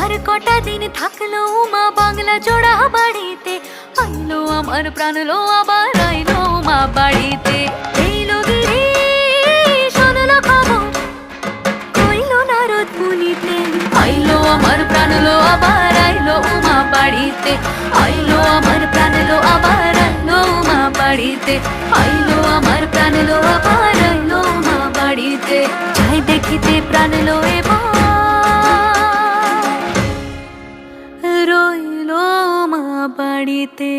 আর কটা দিন থাকলো মা বাংলা জোড়া বাড়িতে, আইলো আমার প্রাণ লো আবার আইলো মা বাড়িতে। এইলো গিরি শোনলো খবর, কইলো নারদ মুনিতে, আইলো আমার প্রাণ লো আবার আইলো মা বাড়িতে, আইলো আমার প্রাণ লো আবার আইলো মা বাড়িতে, আইলো আমার প্রাণ লো আবার আইলো মা বাড়িতে। যাই দেখিতে প্রাণ লো এবার রইলো মা বাড়িতে।